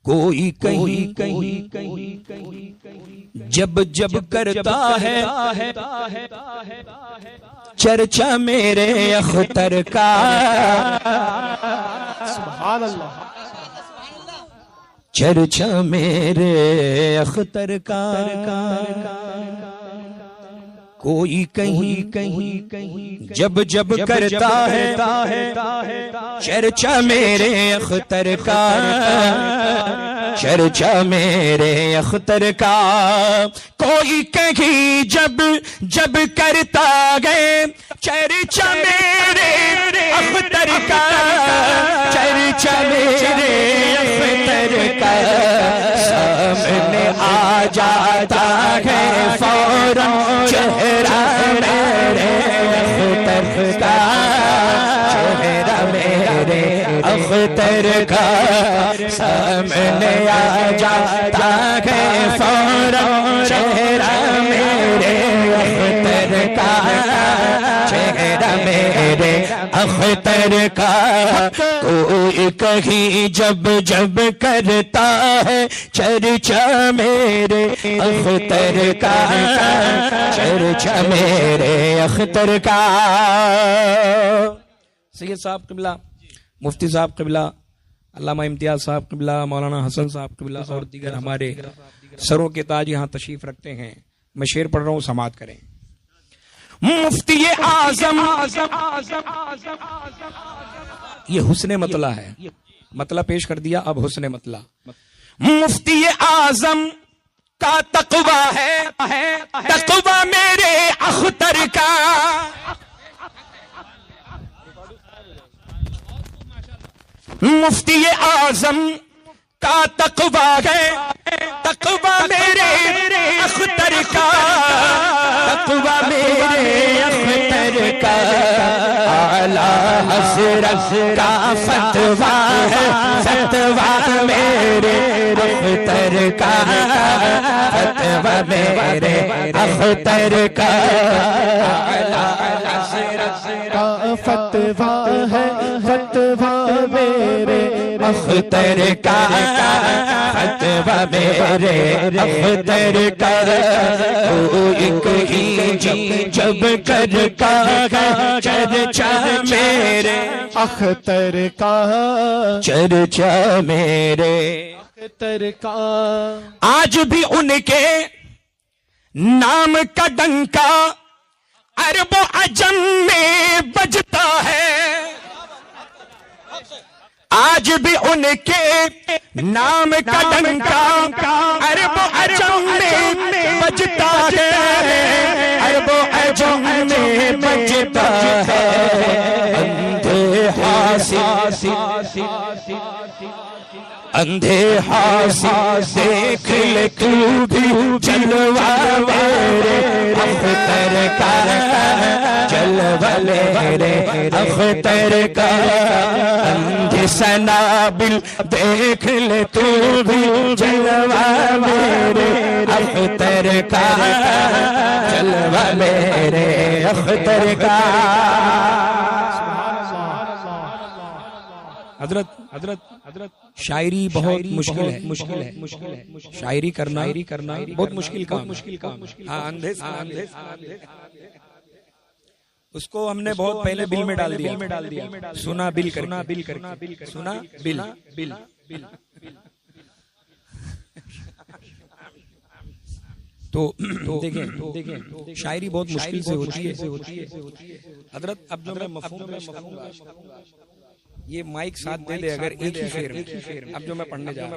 کوئی کہیں جب جب کرتا ہے چرچا میرے اختر کا، سبحان اللہ، چرچا میرے اختر کا، کوئی کہیں جب جب کرتا ہے چرچا میرے اختر کا، چرچا میرے اختر کا، کوئی کہیں جب جب کرتا گئے چرچا میرے اختر کا، چرچا میرے اختر کا، سامنے آ جاتا ہے فوراً چہرہ میرے اختر کا، چہرہ میرے اختر کا، سامنے آ جاتا ہے فوراً چہرہ میرے اختر کا، چہرہ میرے اختر کا، کوئی کہیں جب جب کرتا ہے چرچا میرے اختر کا، چرچا میرے اختر کا۔ سید صاحب قبلہ، مفتی صاحب قبلہ، علامہ امتیاز صاحب قبلہ، مولانا حسن صاحب قبلہ اور دیگر ہمارے سروں کے تاج یہاں تشریف رکھتے ہیں۔ میں شعر پڑھ رہا ہوں، سماعت کریں۔ مفتی اعظم، یہ حسن مطلع ہے، مطلع پیش کر دیا، اب حسن مطلع۔ مفتی اعظم کا تقویٰ ہے، تقویٰ میرے اختر کا، مفتی اعظم کا تقویٰ ہے، تقویٰ میرے اختر کا، تقویٰ میرے اختر کا، اعلیٰ حضرت کا فتویٰ ہے، فتویٰ میرے اختر کا، فتویٰ میرے اختر کا، اعلیٰ حضرت کا فتویٰ ہے، فتویٰ میرے اختر کا، فتویٰ میرے اختر کا، کوئی کہیں جب جب کرتا ہے چرچا میرے اختر کا، چرچا میرے اختر کا، آج بھی ان کے نام کا ڈنکا عرب و عجم میں بجتا ہے، آج بھی ان کے نام کا ڈنکا عرب و عجم میں بجتا ہے، عرب و عجم میں بجتا ہے، اندھے حاسد، اندھے حاسد دیکھ لے تو بھی جلوہ میرے اختر کا، جلوہ میرے اختر کا، اندھے سنابل دیکھ لے تو بھی جلوہ میرے اختر کا، جلوہ میرے اختر کا۔ حضرت شاعری بہت مشکل ہے، شاعری کرنا بہت مشکل کام، اندھے اس کو ہم نے بہت پہلے بل میں ڈال دیا، سنا بل کرنا، سنا بل، تو دیکھیں شاعری بہت مشکل سے ہوتی ہے۔ حضرت اب جو میں مفہوم پیش کروں گا، یہ مائک ساتھ دے دے اگر ایک ہی شعر میں، اب جو میں پڑھنے جا رہا ہوں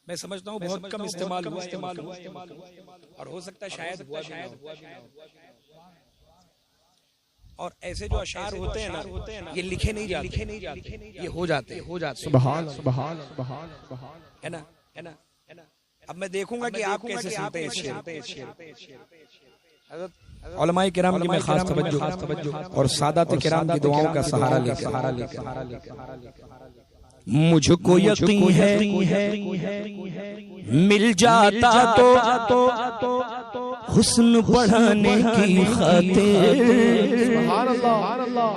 میں سمجھتا ہوں بہت کم استعمال ہوا اور ہو سکتا ہے شاید ہوا بھی نہ ہو، اور ایسے جو اشعار ہوتے ہیں نا یہ لکھے نہیں جاتے، یہ ہو جاتے سبحان سبحان سبحان ہے نا۔ اب میں دیکھوں گا کہ آپ کیسے سنتے ہیں اس شعر۔ حضرت علماء کرام کی میں خاص توجہ اور سادات کرام کی دعاؤں کا سہارا لے کر مجھ کو یقین ہے مل جاتا تو حسن بڑھانے کی خاطر، سبحان اللہ،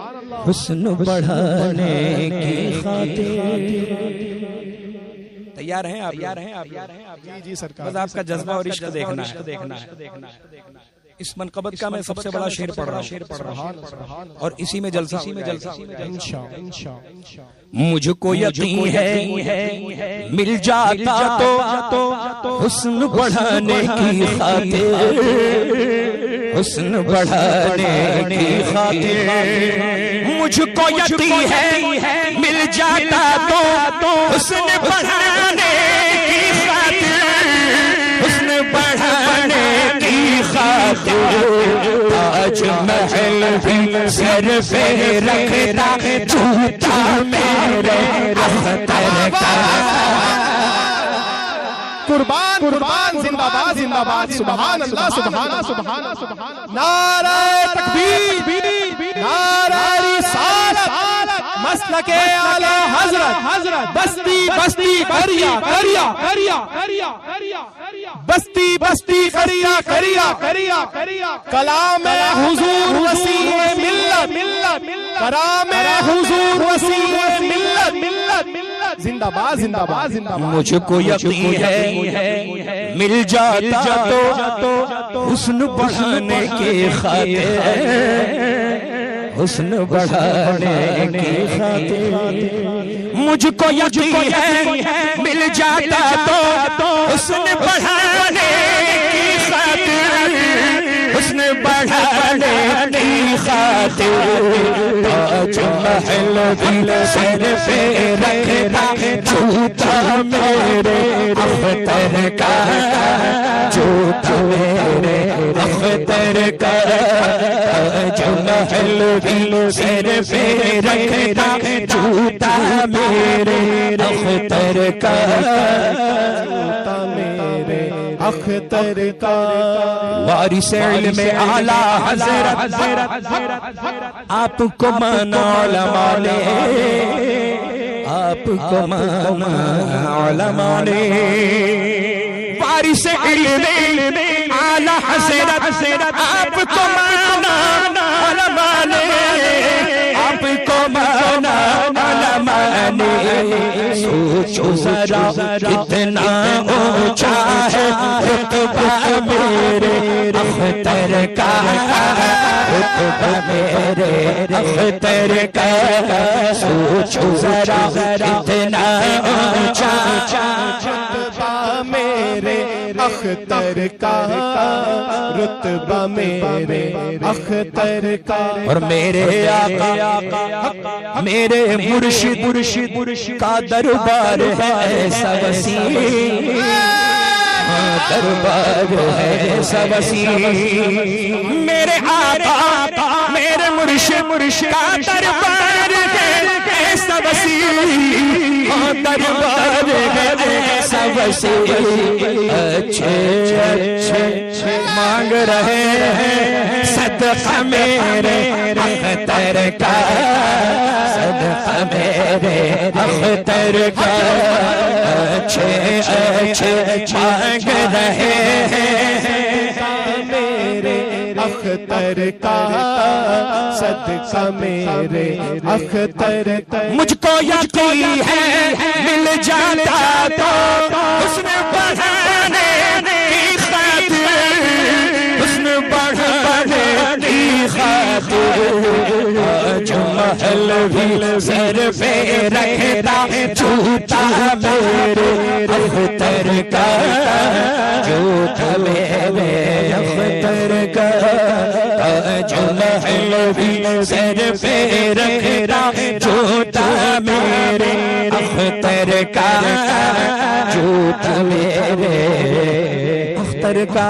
حسن بڑھانے کی خاطر. تیار ہیں آپ؟ جی جی سرکار. بس آپ کا جذبہ اور عشق دیکھنا ہے. اس منقبت کا میں سب سے بڑا شعر پڑھ رہا ہوں اور اسی میں جلسہ انشاءاللہ. مجھ کو یقین ہے مل جاتا تو حسن بڑھانے کی خاطر، حسن بڑھانے کی خاطر. مجھ کو یقین ہے مل جاتا تو حسن بڑھانے کی خاطر، حسن بڑھانے کی خاطر. تاج محل بھی سر پہ رکھتا جھوٹا میرے اختر کا. قربان قربان زندہ باد زندہ باد. سبحان اللہ سبحان سبحان سبحان. نعرہ تکبیر، نعرہ رسالت، مسلک اعلی حضرت بستی بستی کریا کریا کریا کریا بستی بستی کریا کریا کریا کلام حضور وسیع ملت، کلام حضور وسیع ملت. زندہ باد زندہ باد زندہ باد. مجھ کو یقین ہے مل جاتا تو حسن بڑھانے کی خاطر، حسن بڑھانے کی خاطر. مجھ کو یقین ہے مل جاتا تو حسن بڑھانے کی خاطر، حسن بڑھانے کی خاطر. تاج محل بھی سر پہ رکھتا جھوٹا میرے اختر کا، جھوٹا میرے اختر کا. تاج محل بھی سر پہ رکھتا جھوٹا میرے اختر کا، جھوٹا میرے اختر کا. وارث علم اعلیٰ حضرت آپ کو مانا علماء نے، آپ کو مانا علماء نے. وارث علم اعلیٰ حضرت آپ کو مانا علماء نے، آپ کو مانا علماء نے. سوچو ذرا کتنا اونچا ہے رتبہ میرے اختر کا، رتبہ میرے اختر کا. سوچو ذرا کتنا اونچا رتبہ میرے اختر کا، رتبہ میرے اختر کا. اور میرے آقا میرے مرشد کا دربار ہے ایسا وسیع، دربار ہے ایسا وسیع. میرے آقا میرے مرشد کا دربار ہے ایسا وسیع، دربار ہے ایسا وسیع. اچھے اچھے مانگ رہے ہیں صدقہ میرے اختر کا، صدقہ میرے اختر کا. اچھے اچھے مانگ رہے ہیں میرے اختر کا، صدقہ میرے اختر کا. مجھ کو یقین ہے مل جاتا تو حسن بڑھانے کی خاطر، حسن بڑھانے کی خاطر. تاج محل بھی سر پہ رکھتا جھوٹا میرے اختر کا، جھوٹا میرے اختر کا. تاج محل بھی سر پہ رکھتا جھوٹا میرے اختر کا، جھوٹا میرے اختر کا.